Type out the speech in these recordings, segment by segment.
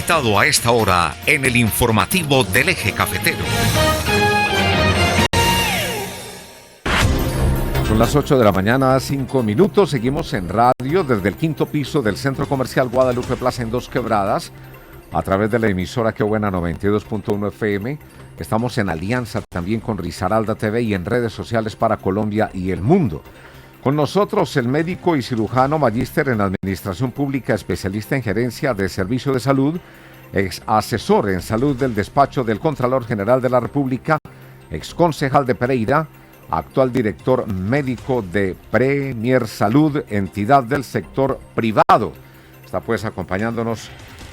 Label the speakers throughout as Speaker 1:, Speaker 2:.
Speaker 1: invitado a esta hora en el informativo del Eje Cafetero.
Speaker 2: Son las 8 de la mañana, 5 minutos. Seguimos en radio desde el quinto piso del Centro Comercial Guadalupe Plaza en Dos Quebradas, a través de la emisora Qué Buena 92.1 FM. Estamos en alianza también con Risaralda TV y en redes sociales para Colombia y el mundo. Con nosotros el médico y cirujano magíster en Administración Pública, especialista en gerencia de Servicio de Salud, ex asesor en salud del despacho del Contralor General de la República, ex concejal de Pereira, actual director médico de Premier Salud, entidad del sector privado. Está pues acompañándonos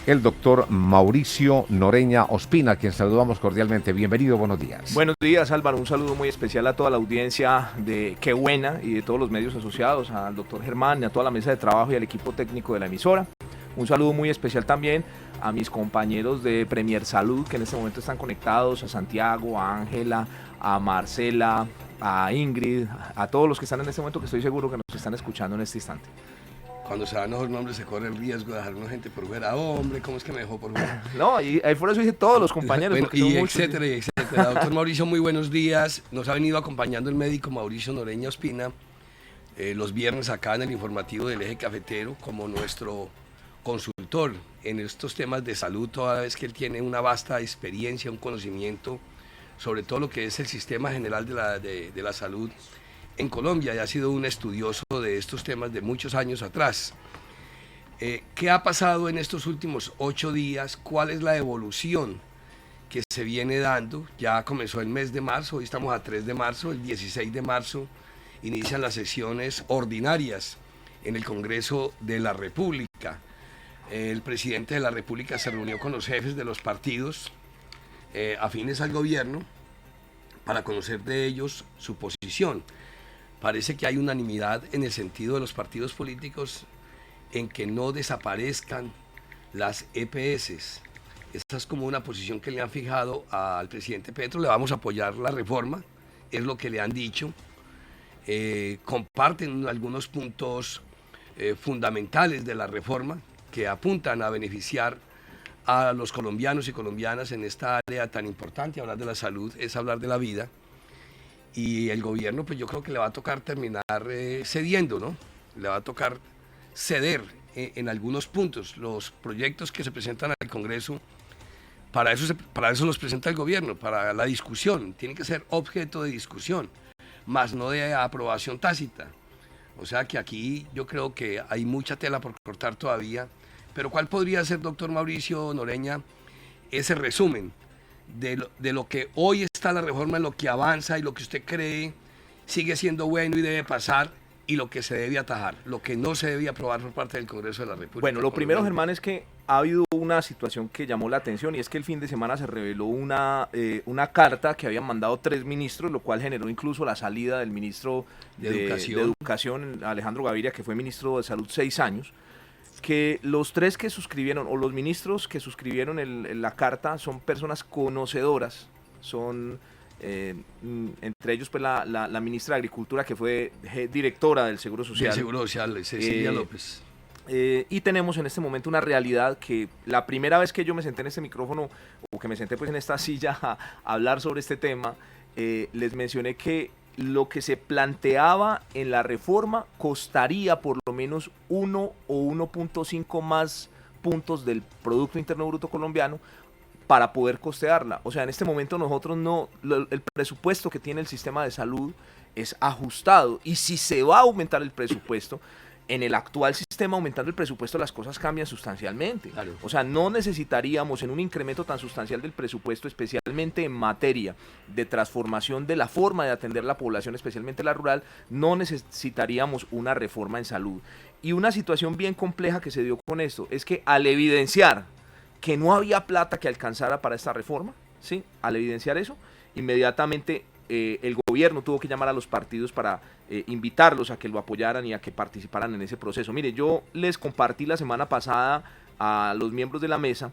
Speaker 2: el doctor Mauricio Noreña Ospina, a quien saludamos cordialmente. Bienvenido, buenos días.
Speaker 3: Buenos días, Álvaro. Un saludo muy especial a toda la audiencia de Qué Buena y de todos los medios asociados, al doctor Germán, y a toda la mesa de trabajo y al equipo técnico de la emisora. Un saludo muy especial también a mis compañeros de Premier Salud, que en este momento están conectados, a Santiago, a Ángela, a Marcela, a Ingrid, a todos los que están en este momento, que estoy seguro que nos están escuchando en este instante.
Speaker 4: Cuando se dan los nombres se corre el riesgo de dejar a una gente por fuera. Hombre, ¿cómo es que me dejó por fuera?
Speaker 3: No, y por eso dice todos los compañeros.
Speaker 4: Bueno,
Speaker 3: porque son
Speaker 4: y
Speaker 3: muchos.
Speaker 4: etcétera, y etcétera. Doctor Mauricio, muy buenos días. Nos ha venido acompañando el médico Mauricio Noreña Ospina los viernes acá en el informativo del Eje Cafetero como nuestro consultor en estos temas de salud, toda vez que él tiene una vasta experiencia, un conocimiento sobre todo lo que es el sistema general de la salud en Colombia, y ha sido un estudioso de estos temas de muchos años atrás. ¿Qué ha pasado en estos últimos 8 días? ¿Cuál es la evolución que se viene dando? Ya comenzó el mes de marzo, hoy estamos a 3 de marzo, el 16 de marzo inician las sesiones ordinarias en el Congreso de la República. El presidente de la República se reunió con los jefes de los partidos afines al gobierno para conocer de ellos su posición. Parece que hay unanimidad en el sentido de los partidos políticos en que no desaparezcan las EPS. Esta es como una posición que le han fijado al presidente Petro. Le vamos a apoyar la reforma, es lo que le han dicho. Comparten algunos puntos fundamentales de la reforma que apuntan a beneficiar a los colombianos y colombianas en esta área tan importante. Hablar de la salud es hablar de la vida, y el gobierno pues yo creo que le va a tocar terminar cediendo, ¿no? Le va a tocar ceder en algunos puntos. Los proyectos que se presentan al Congreso, para eso los presenta el gobierno, para la discusión, tienen que ser objeto de discusión, más no de aprobación tácita. O sea que aquí yo creo que hay mucha tela por cortar todavía. Pero ¿cuál podría ser, doctor Mauricio Noreña, ese resumen de lo que hoy está la reforma, en lo que avanza y lo que usted cree sigue siendo bueno y debe pasar, y lo que se debe atajar, lo que no se debe aprobar por parte del Congreso de la República?
Speaker 3: Bueno, lo primero, Germán, es que ha habido una situación que llamó la atención, y es que el fin de semana se reveló una carta que habían mandado 3 ministros, lo cual generó incluso la salida del ministro de Educación, Alejandro Gaviria, que fue ministro de Salud 6 años, que los 3 que suscribieron, o los ministros que suscribieron la carta, son personas conocedoras, son entre ellos pues la ministra de Agricultura, que fue directora del Seguro Social.
Speaker 4: Del Seguro Social, Cecilia López.
Speaker 3: Y tenemos en este momento una realidad que la primera vez que yo me senté en este micrófono, o que me senté pues en esta silla a hablar sobre este tema, les mencioné que lo que se planteaba en la reforma costaría por lo menos 1 o 1.5 más puntos del Producto Interno Bruto colombiano para poder costearla. O sea, en este momento nosotros el presupuesto que tiene el sistema de salud es ajustado, y si se va a aumentar el presupuesto, en el actual sistema, aumentando el presupuesto, las cosas cambian sustancialmente. Claro. O sea, no necesitaríamos, en un incremento tan sustancial del presupuesto, especialmente en materia de transformación de la forma de atender la población, especialmente la rural, no necesitaríamos una reforma en salud. Y una situación bien compleja que se dio con esto es que, al evidenciar que no había plata que alcanzara para esta reforma, ¿sí? Al evidenciar eso, inmediatamente el gobierno tuvo que llamar a los partidos para invitarlos a que lo apoyaran y a que participaran en ese proceso. Mire, yo les compartí la semana pasada a los miembros de la mesa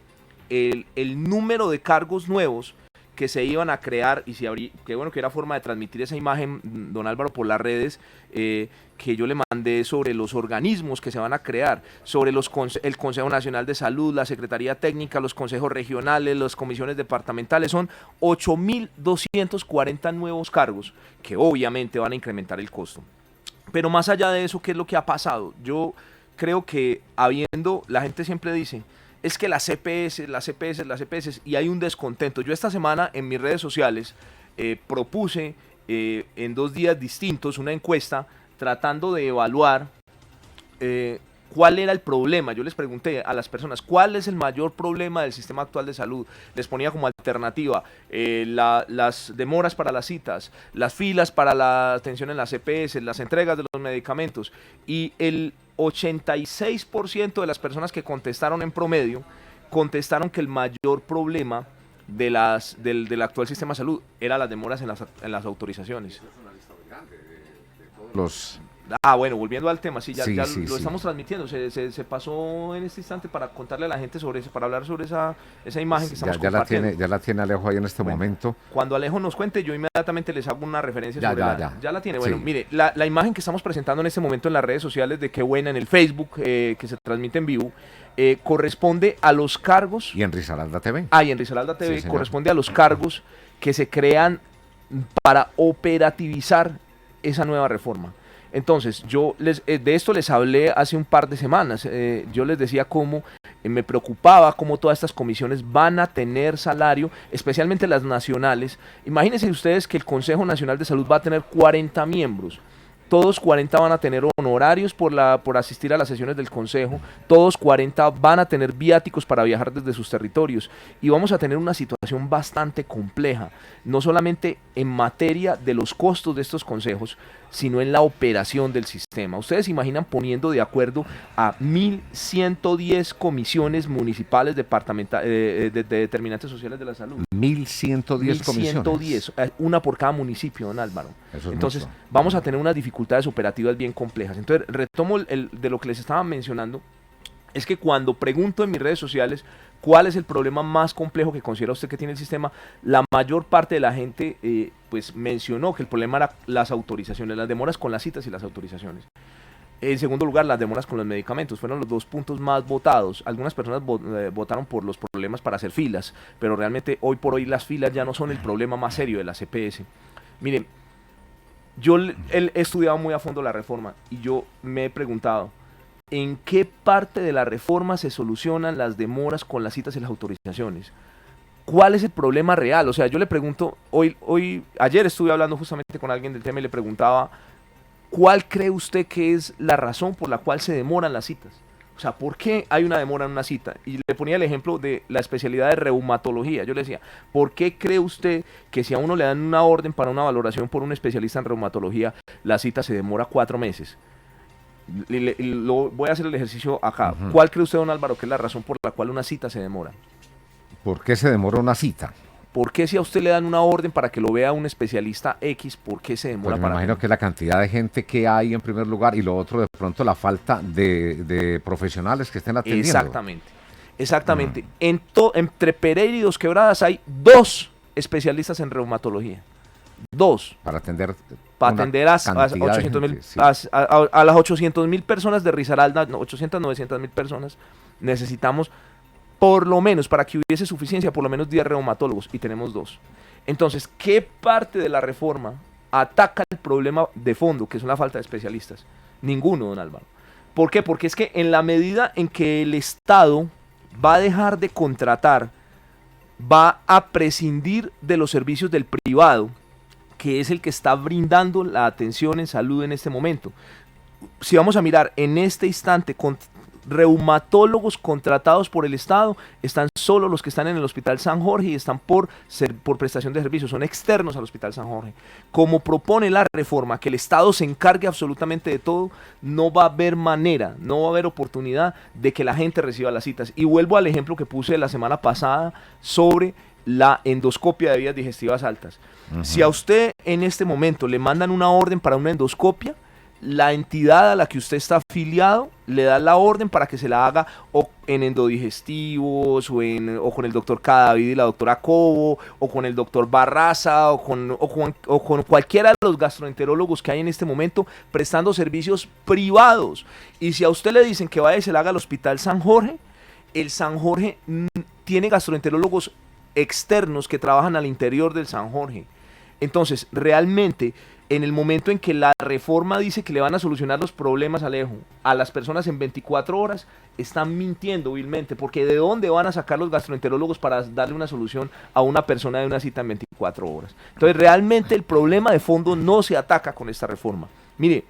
Speaker 3: el número de cargos nuevos que se iban a crear, y si qué bueno que era forma de transmitir esa imagen, don Álvaro, por las redes, que yo le mandé sobre los organismos que se van a crear, sobre el Consejo Nacional de Salud, la Secretaría Técnica, los consejos regionales, las comisiones departamentales. Son 8.240 nuevos cargos que obviamente van a incrementar el costo. Pero más allá de eso, ¿qué es lo que ha pasado? Yo creo que la gente siempre dice, es que las EPS, y hay un descontento. Yo esta semana en mis redes sociales propuse en 2 días distintos una encuesta tratando de evaluar cuál era el problema. Yo les pregunté a las personas, ¿cuál es el mayor problema del sistema actual de salud? Les ponía como alternativa las demoras para las citas, las filas para la atención en las EPS, las entregas de los medicamentos, y el 86% de las personas que contestaron en promedio contestaron que el mayor problema del actual sistema de salud era las demoras en las autorizaciones. Bueno, volviendo al tema, lo estamos transmitiendo, se pasó en este instante para contarle a la gente sobre eso, para hablar sobre esa imagen que estamos compartiendo.
Speaker 2: Ya la tiene Alejo ahí en este momento.
Speaker 3: Cuando Alejo nos cuente, yo inmediatamente les hago una referencia ya la tiene. Bueno, mire, la imagen que estamos presentando en este momento en las redes sociales de Qué Buena, en el Facebook, que se transmite en vivo, corresponde a los cargos.
Speaker 2: Y en Risaralda TV.
Speaker 3: Y en Risaralda TV corresponde a los cargos que se crean para operativizar esa nueva reforma. Entonces, de esto les hablé hace un par de semanas. Yo les decía cómo me preocupaba cómo todas estas comisiones van a tener salario, especialmente las nacionales. Imagínense ustedes que el Consejo Nacional de Salud va a tener 40 miembros. Todos 40 van a tener honorarios por asistir a las sesiones del Consejo, todos 40 van a tener viáticos para viajar desde sus territorios, y vamos a tener una situación bastante compleja, no solamente en materia de los costos de estos consejos, sino en la operación del sistema. Ustedes se imaginan poniendo de acuerdo a 1.110 comisiones municipales de determinantes sociales de la salud.
Speaker 2: 1.110 comisiones.
Speaker 3: 110, una por cada municipio, don Álvaro.
Speaker 2: Entonces,
Speaker 3: vamos a tener unas dificultades operativas bien complejas. Entonces, retomo de lo que les estaba mencionando, es que cuando pregunto en mis redes sociales cuál es el problema más complejo que considera usted que tiene el sistema, la mayor parte de la gente pues mencionó que el problema era las autorizaciones, las demoras con las citas y las autorizaciones. En segundo lugar, las demoras con los medicamentos fueron los 2 puntos más votados. Algunas personas votaron por los problemas para hacer filas, pero realmente hoy por hoy las filas ya no son el problema más serio de la CPS. Miren, yo he estudiado muy a fondo la reforma y yo me he preguntado, ¿en qué parte de la reforma se solucionan las demoras con las citas y las autorizaciones? ¿Cuál es el problema real? O sea, yo le pregunto, ayer estuve hablando justamente con alguien del tema y le preguntaba, ¿cuál cree usted que es la razón por la cual se demoran las citas? O sea, ¿por qué hay una demora en una cita? Y le ponía el ejemplo de la especialidad de reumatología. Yo le decía, ¿por qué cree usted que si a uno le dan una orden para una valoración por un especialista en reumatología, la cita se demora 4 meses? Voy a hacer el ejercicio acá. ¿Cuál cree usted, don Álvaro, que es la razón por la cual una cita se demora?
Speaker 2: ¿Por qué se demora una cita?
Speaker 3: ¿Por qué si a usted le dan una orden para que lo vea un especialista X, por qué se demora?
Speaker 2: Pues me imagino que la cantidad de gente que hay en primer lugar, y lo otro de pronto la falta de profesionales que estén atendiendo.
Speaker 3: Exactamente. Entre Pereira y Dos Quebradas hay 2 especialistas en reumatología. 2.
Speaker 2: Para atender
Speaker 3: a las 800.000 personas de Risaralda, 900.000 personas, necesitamos por lo menos, para que hubiese suficiencia, por lo menos 10 reumatólogos, y tenemos 2. Entonces, ¿qué parte de la reforma ataca el problema de fondo, que es una falta de especialistas? Ninguno, don Álvaro. ¿Por qué? Porque es que en la medida en que el Estado va a dejar de contratar, va a prescindir de los servicios del privado, que es el que está brindando la atención en salud en este momento. Si vamos a mirar en este instante, reumatólogos contratados por el Estado, están solo los que están en el Hospital San Jorge y están por prestación de servicios, son externos al Hospital San Jorge. Como propone la reforma, que el Estado se encargue absolutamente de todo, no va a haber manera, no va a haber oportunidad de que la gente reciba las citas. Y vuelvo al ejemplo que puse la semana pasada sobre la endoscopia de vías digestivas altas. Si a usted en este momento le mandan una orden para una endoscopia, la entidad a la que usted está afiliado le da la orden para que se la haga o en endodigestivos o con el doctor Cadavid y la doctora Cobo o con el doctor Barraza o con cualquiera de los gastroenterólogos que hay en este momento prestando servicios privados. Y si a usted le dicen que vaya y se la haga al Hospital San Jorge, el San Jorge tiene gastroenterólogos externos que trabajan al interior del San Jorge. Entonces, realmente, en el momento en que la reforma dice que le van a solucionar los problemas, Alejo, a las personas en 24 horas, están mintiendo vilmente, porque ¿de dónde van a sacar los gastroenterólogos para darle una solución a una persona de una cita en 24 horas? Entonces, realmente el problema de fondo no se ataca con esta reforma. Mire,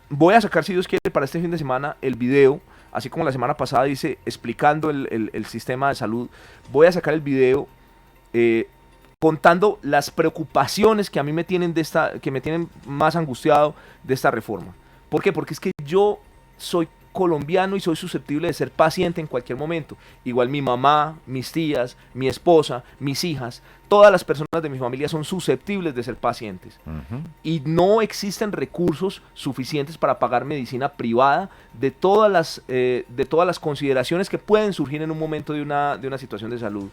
Speaker 3: voy a sacar, si Dios quiere, para este fin de semana el video, así como la semana pasada hice explicando el sistema de salud. Voy a sacar el video contando las preocupaciones que a mí me tienen que me tienen más angustiado de esta reforma. ¿Por qué? Porque es que yo soy colombiano y soy susceptible de ser paciente en cualquier momento. Igual mi mamá, mis tías, mi esposa, mis hijas, todas las personas de mi familia son susceptibles de ser pacientes. Y no existen recursos suficientes para pagar medicina privada de todas las consideraciones que pueden surgir en un momento de una situación de salud.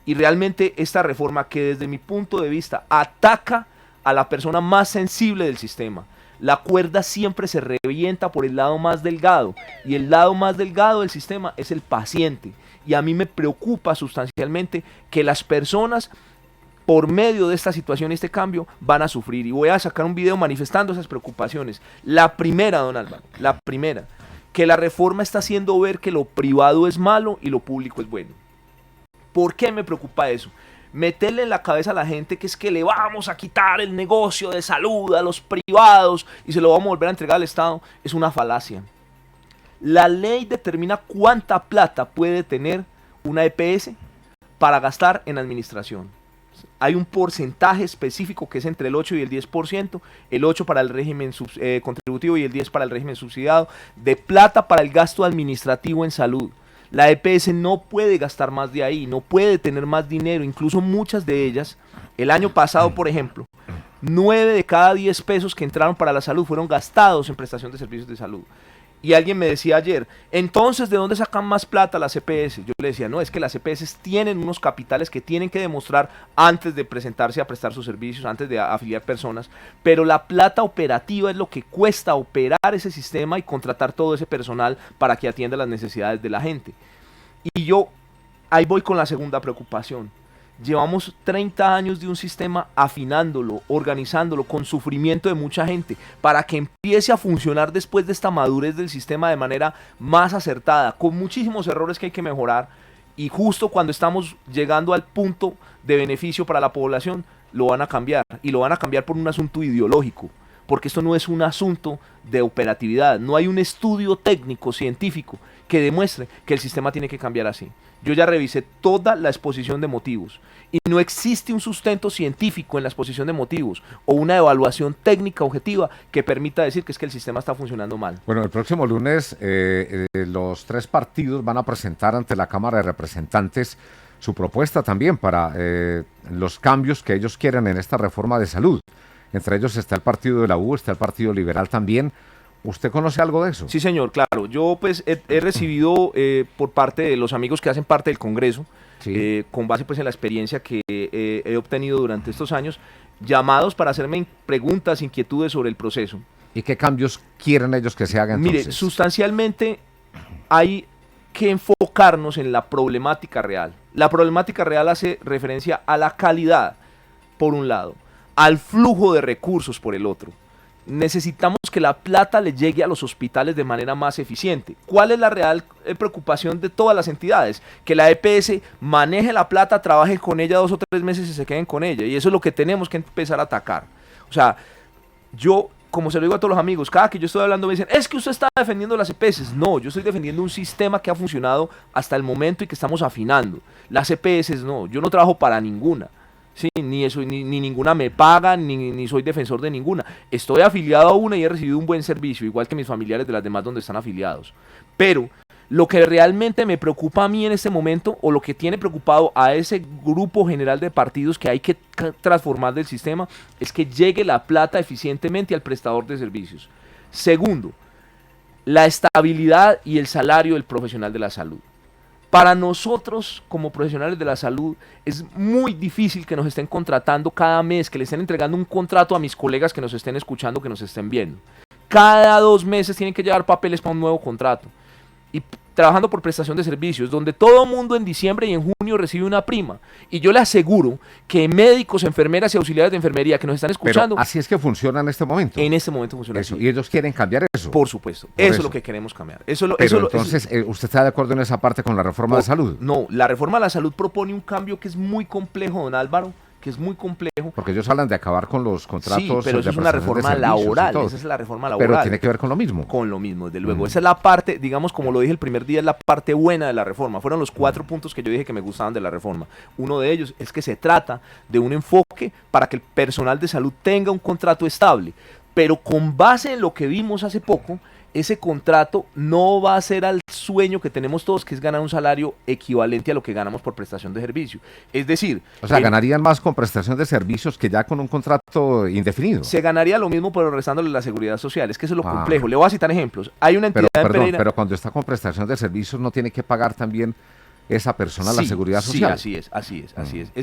Speaker 3: Y realmente esta reforma, que desde mi punto de vista ataca a la persona más sensible del sistema, la cuerda siempre se revienta por el lado más delgado, y el lado más delgado del sistema es el paciente. Y a mí me preocupa sustancialmente que las personas, por medio de esta situación y este cambio, van a sufrir. Y voy a sacar un video manifestando esas preocupaciones. La primera, don Álvaro, la primera, que la reforma está haciendo ver que lo privado es malo y lo público es bueno. ¿Por qué me preocupa eso? Meterle en la cabeza a la gente que es que le vamos a quitar el negocio de salud a los privados y se lo vamos a volver a entregar al Estado es una falacia. La ley determina cuánta plata puede tener una EPS para gastar en administración. Hay un porcentaje específico que es entre el 8 y el 10%, el 8 para el régimen contributivo y el 10 para el régimen subsidiado, de plata para el gasto administrativo en salud. La EPS no puede gastar más de ahí, no puede tener más dinero, incluso muchas de ellas, el año pasado, por ejemplo, 9 de cada 10 pesos que entraron para la salud fueron gastados en prestación de servicios de salud. Y alguien me decía ayer, entonces, ¿de dónde sacan más plata las EPS? Yo le decía, no, es que las EPS tienen unos capitales que tienen que demostrar antes de presentarse a prestar sus servicios, antes de afiliar personas, pero la plata operativa es lo que cuesta operar ese sistema y contratar todo ese personal para que atienda las necesidades de la gente. Y yo, ahí voy con la segunda preocupación. Llevamos 30 años de un sistema afinándolo, organizándolo, con sufrimiento de mucha gente, para que empiece a funcionar después de esta madurez del sistema de manera más acertada, con muchísimos errores que hay que mejorar, y justo cuando estamos llegando al punto de beneficio para la población, lo van a cambiar, y lo van a cambiar por un asunto ideológico, porque esto no es un asunto de operatividad, no hay un estudio técnico, científico, que demuestre que el sistema tiene que cambiar así. Yo ya revisé toda la exposición de motivos y no existe un sustento científico en la exposición de motivos o una evaluación técnica objetiva que permita decir que es que el sistema está funcionando mal.
Speaker 2: Bueno, el próximo lunes los 3 partidos van a presentar ante la Cámara de Representantes su propuesta también para los cambios que ellos quieren en esta reforma de salud. Entre ellos está el partido de la U, está el Partido Liberal también. ¿Usted conoce algo de eso?
Speaker 3: Sí, señor, claro. Yo pues he recibido por parte de los amigos que hacen parte del Congreso, sí, con base pues en la experiencia que he obtenido durante estos años, llamados para hacerme preguntas, inquietudes sobre el proceso.
Speaker 2: ¿Y qué cambios quieren ellos que se hagan entonces?
Speaker 3: Mire, sustancialmente hay que enfocarnos en la problemática real. La problemática real hace referencia a la calidad, por un lado, al flujo de recursos, por el otro. Necesitamos que la plata le llegue a los hospitales de manera más eficiente. ¿Cuál es la real preocupación de todas las entidades? Que la EPS maneje la plata, trabaje con ella 2 o 3 meses y se queden con ella. Y eso es lo que tenemos que empezar a atacar. O sea, yo, como se lo digo a todos los amigos, cada que yo estoy hablando me dicen, es que usted está defendiendo las EPS. No, yo estoy defendiendo un sistema que ha funcionado hasta el momento y que estamos afinando. Las EPS no, yo no trabajo para ninguna. Sí, ni ninguna me paga, ni soy defensor de ninguna. Estoy afiliado a una y he recibido un buen servicio, igual que mis familiares de las demás donde están afiliados. Pero Lo que realmente me preocupa a mí en este momento, o lo que tiene preocupado a ese grupo general de partidos que hay que transformar del sistema, es que llegue la plata eficientemente al prestador de servicios. Segundo, la estabilidad y el salario del profesional de la salud. Para nosotros, como profesionales de la salud, es muy difícil que nos estén contratando cada mes, que le estén entregando un contrato a mis colegas que nos estén escuchando, que nos estén viendo. Cada 2 meses tienen que llevar papeles para un nuevo contrato. Y trabajando por prestación de servicios, donde todo mundo en diciembre y en junio recibe una prima. Y yo le aseguro que médicos, enfermeras y auxiliares de enfermería que nos están escuchando...
Speaker 2: Pero así es que funciona en este momento.
Speaker 3: En este momento funciona
Speaker 2: eso,
Speaker 3: así.
Speaker 2: y ellos quieren cambiar eso.
Speaker 3: Por supuesto. Eso es lo que queremos cambiar.
Speaker 2: Entonces, ¿usted está de acuerdo en esa parte con la reforma de salud?
Speaker 3: No, la reforma de la salud propone un cambio que es muy complejo, don Álvaro, que es muy complejo.
Speaker 2: Porque ellos hablan de acabar con los contratos.
Speaker 3: Sí, pero eso es una reforma laboral, esa es la reforma laboral.
Speaker 2: Pero tiene que ver con lo mismo.
Speaker 3: Con lo mismo, desde luego. Esa es la parte, digamos, como lo dije el primer día, es la parte buena de la reforma. Fueron los 4 puntos que yo dije que me gustaban de la reforma. Uno de ellos es que se trata de un enfoque para que el personal de salud tenga un contrato estable, pero con base en lo que vimos hace poco, ese contrato no va a ser al sueño que tenemos todos, que es ganar un salario equivalente a lo que ganamos por prestación de servicio. Es decir...
Speaker 2: O sea, ganarían más con prestación de servicios que ya con un contrato indefinido.
Speaker 3: Se ganaría lo mismo, pero restándole la seguridad social. Es que eso es lo complejo. Le voy a citar ejemplos. Hay una entidad en Pereira...
Speaker 2: Pero cuando está con prestación de servicios, ¿no tiene que pagar también esa persona la seguridad social?
Speaker 3: Sí, así es.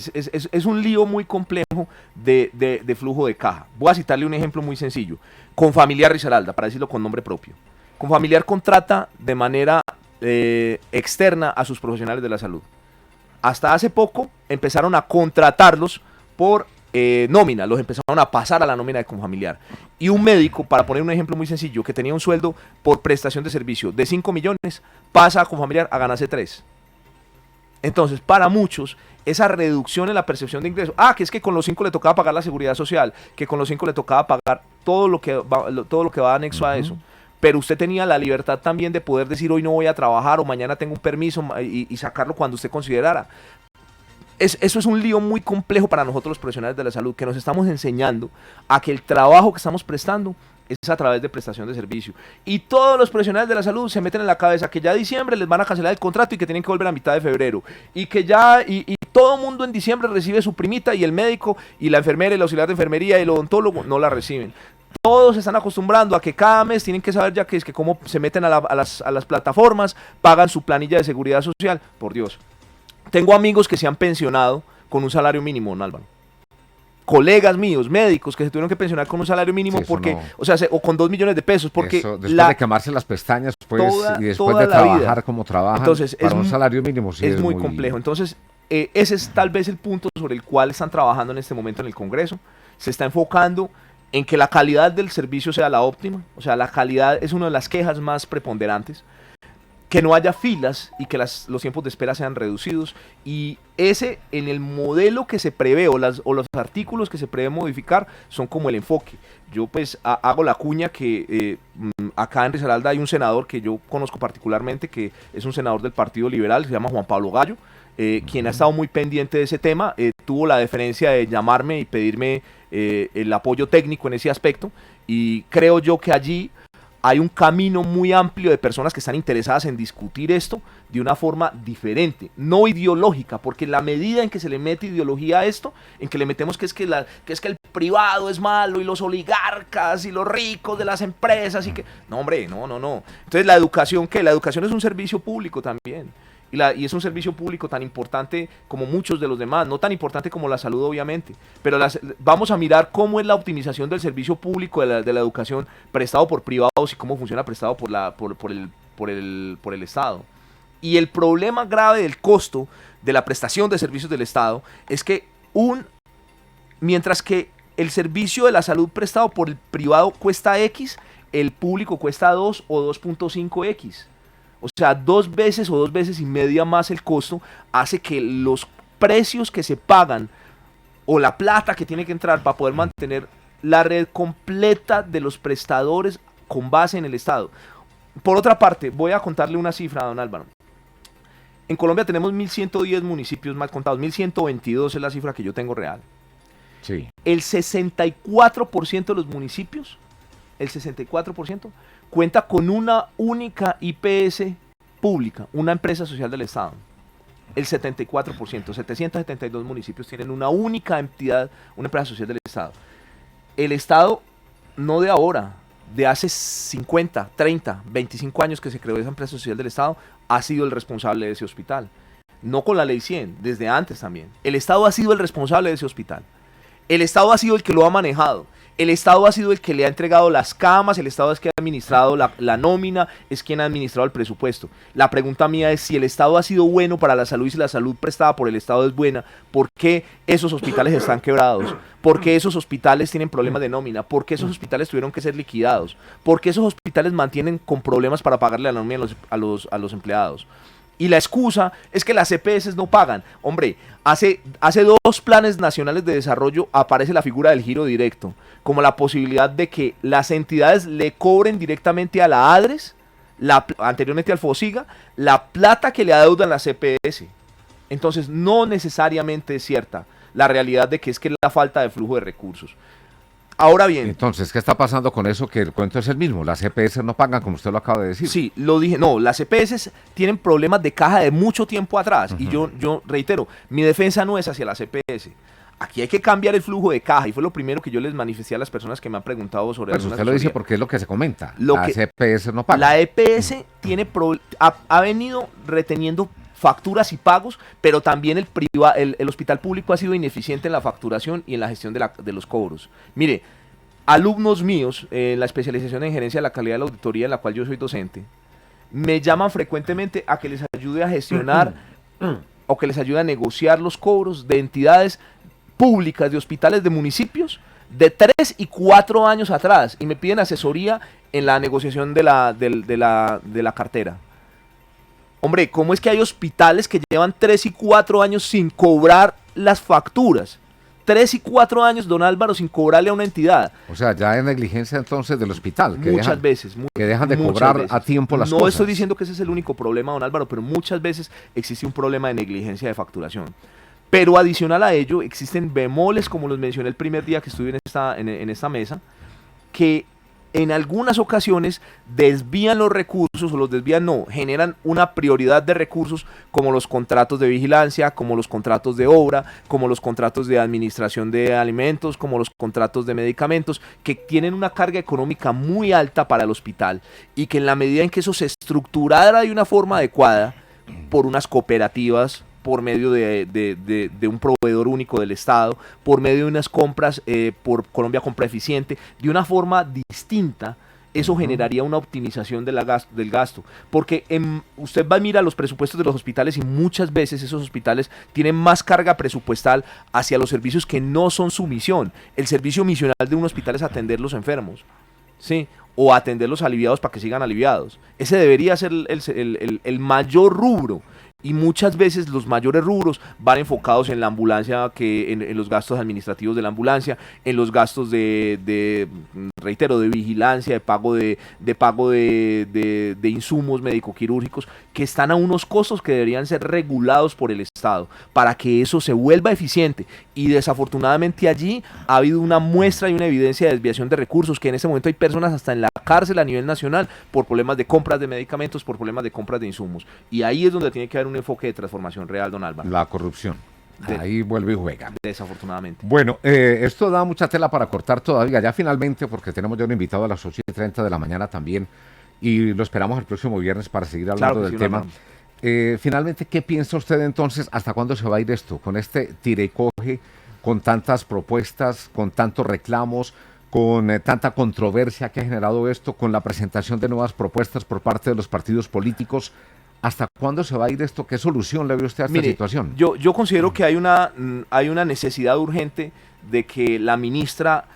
Speaker 3: Es un lío muy complejo de flujo de caja. Voy a citarle un ejemplo muy sencillo. Confamiliar Risaralda, para decirlo con nombre propio. Confamiliar contrata de manera externa a sus profesionales de la salud. Hasta hace poco empezaron a contratarlos por nómina, los empezaron a pasar a la nómina de Confamiliar. Y un médico, para poner un ejemplo muy sencillo, que tenía un sueldo por prestación de servicio de 5 millones, pasa a Confamiliar a ganarse 3. Entonces, para muchos, esa reducción en la percepción de ingresos, que es que con los 5 le tocaba pagar la seguridad social, que con los 5 le tocaba pagar todo lo que va anexo a eso, pero usted tenía la libertad también de poder decir hoy no voy a trabajar o mañana tengo un permiso y sacarlo cuando usted considerara. Eso es un lío muy complejo para nosotros los profesionales de la salud, que nos estamos enseñando a que el trabajo que estamos prestando es a través de prestación de servicio. Y todos los profesionales de la salud se meten en la cabeza que ya a diciembre les van a cancelar el contrato y que tienen que volver a mitad de febrero. Y que ya, y todo mundo en diciembre recibe su primita y el médico y la enfermera y el auxiliar de enfermería y el odontólogo no la reciben. Todos se están acostumbrando a que cada mes tienen que saber ya que es que cómo se meten a las plataformas, pagan su planilla de seguridad social. Por Dios. Tengo amigos que se han pensionado con un salario mínimo, don Álvaro. Colegas míos, médicos, que se tuvieron que pensionar con un salario mínimo porque, o con 2 millones de pesos, porque
Speaker 2: después de quemarse las pestañas, pues, y después de trabajar como trabajan, entonces, para un salario mínimo, sí
Speaker 3: es muy complejo. Entonces, ese es tal vez el punto sobre el cual están trabajando en este momento en el Congreso. Se está enfocando en que la calidad del servicio sea la óptima, o sea, la calidad es una de las quejas más preponderantes, que no haya filas y que los tiempos de espera sean reducidos, y ese en el modelo que se prevé o los artículos que se prevé modificar son como el enfoque. Yo pues hago la cuña que acá en Risaralda hay un senador que yo conozco particularmente, que es un senador del Partido Liberal, se llama Juan Pablo Gallo, quien ha estado muy pendiente de ese tema, tuvo la deferencia de llamarme y pedirme el apoyo técnico en ese aspecto, y creo yo que allí hay un camino muy amplio de personas que están interesadas en discutir esto de una forma diferente, no ideológica, porque la medida en que se le mete ideología a esto, en que le metemos que es que el privado es malo y los oligarcas y los ricos de las empresas y que... No, hombre, no. Entonces, ¿la educación qué? La educación es un servicio público también. Y es un servicio público tan importante como muchos de los demás, no tan importante como la salud obviamente, pero vamos a mirar cómo es la optimización del servicio público de la educación prestado por privados y cómo funciona prestado por el Estado. Y el problema grave del costo de la prestación de servicios del Estado es que mientras que el servicio de la salud prestado por el privado cuesta X, el público cuesta 2 o 2.5X. O sea, 2 veces o 2 veces y media más el costo hace que los precios que se pagan o la plata que tiene que entrar para poder mantener la red completa de los prestadores con base en el Estado. Por otra parte, voy a contarle una cifra, don Álvaro. En Colombia tenemos 1.110 municipios mal contados, 1.122 es la cifra que yo tengo real.
Speaker 2: Sí.
Speaker 3: El 64% de los municipios, cuenta con una única IPS pública, una empresa social del Estado. El 74%, 772 municipios tienen una única entidad, una empresa social del Estado. El Estado, no de ahora, de hace 50, 30, 25 años que se creó esa empresa social del Estado, ha sido el responsable de ese hospital. No con la ley 100, desde antes también. El Estado ha sido el responsable de ese hospital. El Estado ha sido el que lo ha manejado. El Estado ha sido el que le ha entregado las camas, el Estado es quien ha administrado la nómina, es quien ha administrado el presupuesto. La pregunta mía es, si el Estado ha sido bueno para la salud y si la salud prestada por el Estado es buena, ¿por qué esos hospitales están quebrados? ¿Por qué esos hospitales tienen problemas de nómina? ¿Por qué esos hospitales tuvieron que ser liquidados? ¿Por qué esos hospitales mantienen con problemas para pagarle la nómina a los empleados? Y la excusa es que las EPS no pagan. Hombre, hace 2 planes nacionales de desarrollo aparece la figura del giro directo, como la posibilidad de que las entidades le cobren directamente a la ADRES, anteriormente al FOSIGA, la plata que le adeudan las EPS. Entonces, no necesariamente es cierta la realidad de que es la falta de flujo de recursos. Ahora bien.
Speaker 2: Entonces, ¿qué está pasando con eso? Que el cuento es el mismo. Las EPS no pagan, como usted lo acaba de decir.
Speaker 3: Sí, lo dije. No, las EPS tienen problemas de caja de mucho tiempo atrás. Y yo reitero, mi defensa no es hacia las EPS. Aquí hay que cambiar el flujo de caja. Y fue lo primero que yo les manifesté a las personas que me han preguntado sobre
Speaker 2: eso. Pues usted lo dice porque es lo que se comenta. Las EPS no pagan.
Speaker 3: La EPS ha venido reteniendo facturas y pagos, pero también el hospital público ha sido ineficiente en la facturación y en la gestión de los cobros. Mire, alumnos míos en la especialización en gerencia de la calidad de la auditoría, en la cual yo soy docente, me llaman frecuentemente a que les ayude a gestionar o que les ayude a negociar los cobros de entidades públicas, de hospitales de municipios de 3 y 4 años atrás, y me piden asesoría en la negociación de la cartera. Hombre, ¿cómo es que hay hospitales que llevan 3 y 4 años sin cobrar las facturas? 3 y 4 años, don Álvaro, sin cobrarle a una entidad.
Speaker 2: O sea, ya hay negligencia entonces del hospital.
Speaker 3: Muchas veces.
Speaker 2: Que dejan de cobrar a tiempo las cosas.
Speaker 3: No estoy diciendo que ese es el único problema, don Álvaro, pero muchas veces existe un problema de negligencia de facturación. Pero adicional a ello, existen bemoles, como los mencioné el primer día que estuve en esta mesa, que en algunas ocasiones desvían los recursos, o los desvían no, generan una prioridad de recursos, como los contratos de vigilancia, como los contratos de obra, como los contratos de administración de alimentos, como los contratos de medicamentos, que tienen una carga económica muy alta para el hospital, y que en la medida en que eso se estructurara de una forma adecuada, por unas cooperativas, por medio de un proveedor único del Estado, por medio de unas compras por Colombia Compra Eficiente, de una forma distinta, eso generaría una optimización del gasto. Porque usted va a mirar los presupuestos de los hospitales y muchas veces esos hospitales tienen más carga presupuestal hacia los servicios que no son su misión. El servicio misional de un hospital es atender los enfermos, ¿sí? O atender los aliviados para que sigan aliviados. Ese debería ser el mayor rubro. Y muchas veces los mayores rubros van enfocados en la ambulancia, en los gastos administrativos de la ambulancia, en los gastos reitero, de vigilancia, de pago de insumos médico-quirúrgicos, que están a unos costos que deberían ser regulados por el Estado, para que eso se vuelva eficiente. Y desafortunadamente allí ha habido una muestra y una evidencia de desviación de recursos, que en este momento hay personas hasta en la cárcel a nivel nacional por problemas de compras de medicamentos, por problemas de compras de insumos. Y ahí es donde tiene que haber un enfoque de transformación real, don Álvaro.
Speaker 2: La corrupción. Ahí vuelve y juega.
Speaker 3: Desafortunadamente.
Speaker 2: Bueno, esto da mucha tela para cortar todavía. Ya finalmente, porque tenemos ya un invitado a las 8:30 de la mañana también, y lo esperamos el próximo viernes para seguir hablando del tema. Finalmente, ¿qué piensa usted entonces? ¿Hasta cuándo se va a ir esto? Con este tire y coge, con tantas propuestas, con tantos reclamos, con tanta controversia que ha generado esto, con la presentación de nuevas propuestas por parte de los partidos políticos. ¿Hasta cuándo se va a ir esto? ¿Qué solución le ve usted a esta situación?
Speaker 3: Yo considero que hay una necesidad urgente de que la ministra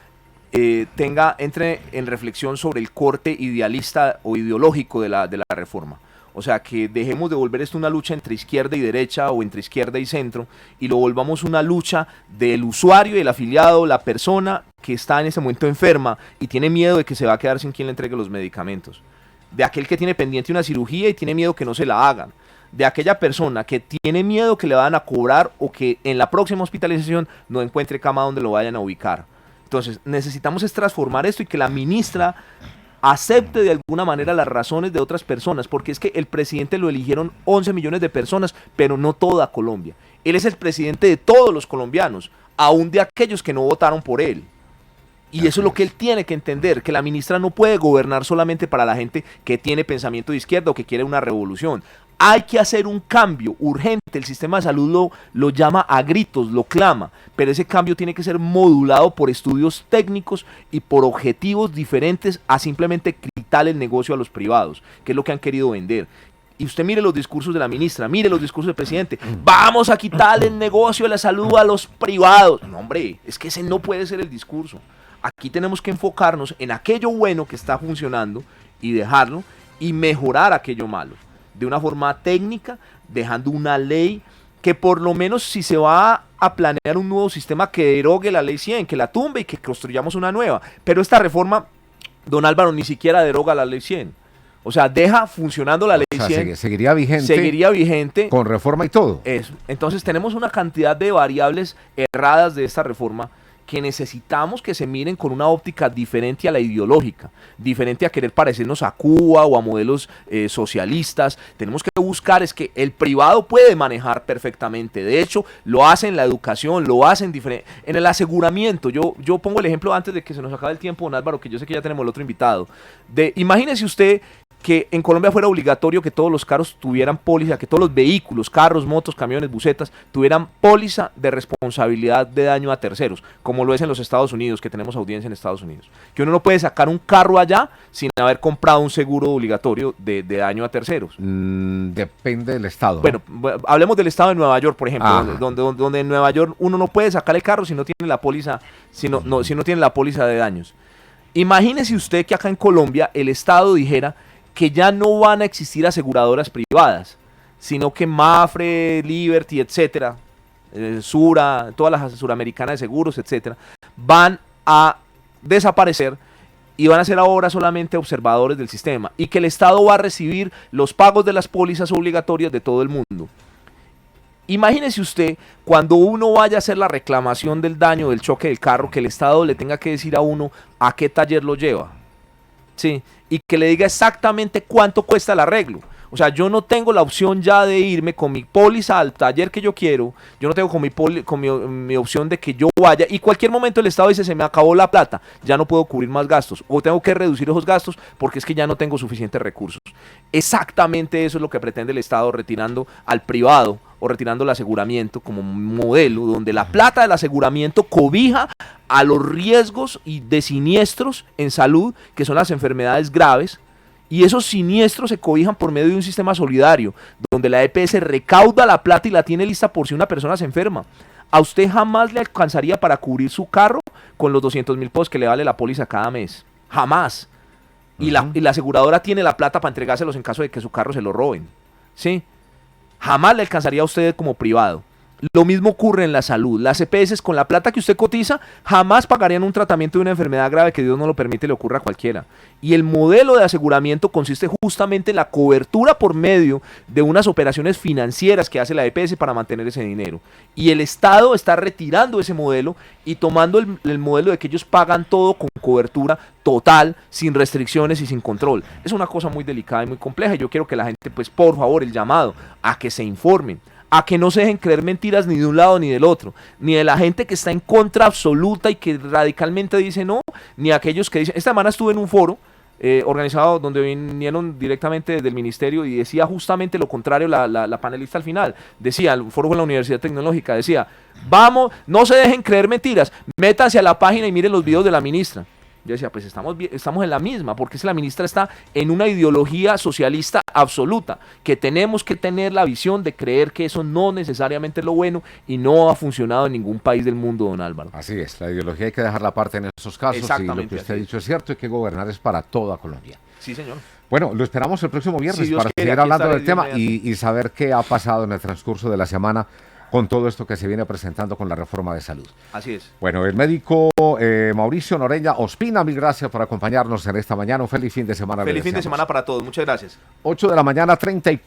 Speaker 3: entre en reflexión sobre el corte idealista o ideológico de la reforma. O sea, que dejemos de volver esto una lucha entre izquierda y derecha, o entre izquierda y centro, y lo volvamos una lucha del usuario y el afiliado, la persona que está en ese momento enferma y tiene miedo de que se va a quedar sin quien le entregue los medicamentos. De aquel que tiene pendiente una cirugía y tiene miedo que no se la hagan. De aquella persona que tiene miedo que le van a cobrar, o que en la próxima hospitalización no encuentre cama donde lo vayan a ubicar. Entonces, necesitamos es transformar esto, y que la ministra acepte de alguna manera las razones de otras personas, porque es que el presidente lo eligieron 11 millones de personas, pero no toda Colombia. Él es el presidente de todos los colombianos, aún de aquellos que no votaron por él. Y eso es lo que él tiene que entender, que la ministra no puede gobernar solamente para la gente que tiene pensamiento de izquierda o que quiere una revolución. Hay que hacer un cambio urgente, el sistema de salud lo llama a gritos, lo clama, pero ese cambio tiene que ser modulado por estudios técnicos y por objetivos diferentes a simplemente quitarle el negocio a los privados, que es lo que han querido vender. Y usted mire los discursos de la ministra, mire los discursos del presidente. Vamos a quitarle el negocio de la salud a los privados. No, hombre, es que ese no puede ser el discurso. Aquí tenemos que enfocarnos en aquello bueno que está funcionando y dejarlo y mejorar aquello malo. De una forma técnica, dejando una ley que por lo menos si se va a planear un nuevo sistema que derogue la ley 100, que la tumbe y que construyamos una nueva. Pero esta reforma, don Álvaro, ni siquiera deroga la ley 100. O sea, deja funcionando la ley 100.
Speaker 2: Seguiría vigente.
Speaker 3: Seguiría vigente.
Speaker 2: Con reforma y todo.
Speaker 3: Eso. Entonces tenemos una cantidad de variables erradas de esta reforma que necesitamos que se miren con una óptica diferente a la ideológica, diferente a querer parecernos a Cuba o a modelos socialistas. Tenemos que buscar es que el privado puede manejar perfectamente. De hecho, lo hace en la educación, lo hacen diferente. En el aseguramiento, yo pongo el ejemplo antes de que se nos acabe el tiempo, don Álvaro, que yo sé que ya tenemos el otro invitado. Imagínese usted que en Colombia fuera obligatorio que todos los carros tuvieran póliza, que todos los vehículos, carros, motos, camiones, busetas, tuvieran póliza de responsabilidad de daño a terceros, como lo es en los Estados Unidos, que tenemos audiencia en Estados Unidos. Que uno no puede sacar un carro allá sin haber comprado un seguro obligatorio de daño a terceros.
Speaker 2: Depende del estado,
Speaker 3: ¿no? Bueno, hablemos del estado de Nueva York, por ejemplo, donde en Nueva York uno no puede sacar el carro si no tiene la póliza, si no tiene la póliza de daños. Imagínese usted que acá en Colombia el estado dijera que ya no van a existir aseguradoras privadas, sino que Mafre, Liberty, etcétera, Sura, todas las suramericanas de seguros, etcétera, van a desaparecer y van a ser ahora solamente observadores del sistema, y que el Estado va a recibir los pagos de las pólizas obligatorias de todo el mundo. Imagínese usted cuando uno vaya a hacer la reclamación del daño del choque del carro, que el Estado le tenga que decir a uno a qué taller lo lleva. Sí, y que le diga exactamente cuánto cuesta el arreglo. O sea, yo no tengo la opción ya de irme con mi póliza al taller que yo quiero, yo no tengo con mi opción de que yo vaya y cualquier momento el Estado dice se me acabó la plata, ya no puedo cubrir más gastos o tengo que reducir esos gastos porque es que ya no tengo suficientes recursos. Exactamente eso es lo que pretende el Estado retirando al privado o retirando el aseguramiento como modelo donde la plata del aseguramiento cobija a los riesgos y de siniestros en salud que son las enfermedades graves. Y esos siniestros se cobijan por medio de un sistema solidario, donde la EPS recauda la plata y la tiene lista por si una persona se enferma. A usted jamás le alcanzaría para cubrir su carro con los 200.000 pesos que le vale la póliza cada mes. Jamás. Y la aseguradora tiene la plata para entregárselos en caso de que su carro se lo roben. ¿Sí? Jamás le alcanzaría a usted como privado. Lo mismo ocurre en la salud. Las EPS con la plata que usted cotiza jamás pagarían un tratamiento de una enfermedad grave que Dios no lo permite le ocurra a cualquiera. Y el modelo de aseguramiento consiste justamente en la cobertura por medio de unas operaciones financieras que hace la EPS para mantener ese dinero. Y el Estado está retirando ese modelo y tomando el modelo de que ellos pagan todo con cobertura total, sin restricciones y sin control. Es una cosa muy delicada y muy compleja y yo quiero que la gente, pues por favor, el llamado a que se informen, a que no se dejen creer mentiras ni de un lado ni del otro, ni de la gente que está en contra absoluta y que radicalmente dice no, ni aquellos que dicen. Esta semana estuve en un foro organizado donde vinieron directamente desde el ministerio y decía justamente lo contrario la panelista al final. Decía, el foro fue en la Universidad Tecnológica, decía, vamos, no se dejen creer mentiras, métanse a la página y miren los videos de la ministra. Yo decía, pues estamos en la misma, porque la ministra está en una ideología socialista absoluta, que tenemos que tener la visión de creer que eso no necesariamente es lo bueno y no ha funcionado en ningún país del mundo, don Álvaro.
Speaker 2: Así es, la ideología hay que dejarla aparte en esos casos y lo que usted ha dicho es cierto, hay que gobernar es para toda Colombia.
Speaker 3: Sí, señor.
Speaker 2: Bueno, lo esperamos el próximo viernes
Speaker 3: si
Speaker 2: para
Speaker 3: quiere,
Speaker 2: seguir hablando del tema y saber qué ha pasado en el transcurso de la semana con todo esto que se viene presentando con la reforma de salud.
Speaker 3: Así es.
Speaker 2: Bueno, el médico Mauricio Noreña Ospina, mil gracias por acompañarnos en esta mañana. Un feliz fin de semana.
Speaker 3: Feliz fin de semana para todos. Muchas gracias.
Speaker 2: 8 de la mañana, 34.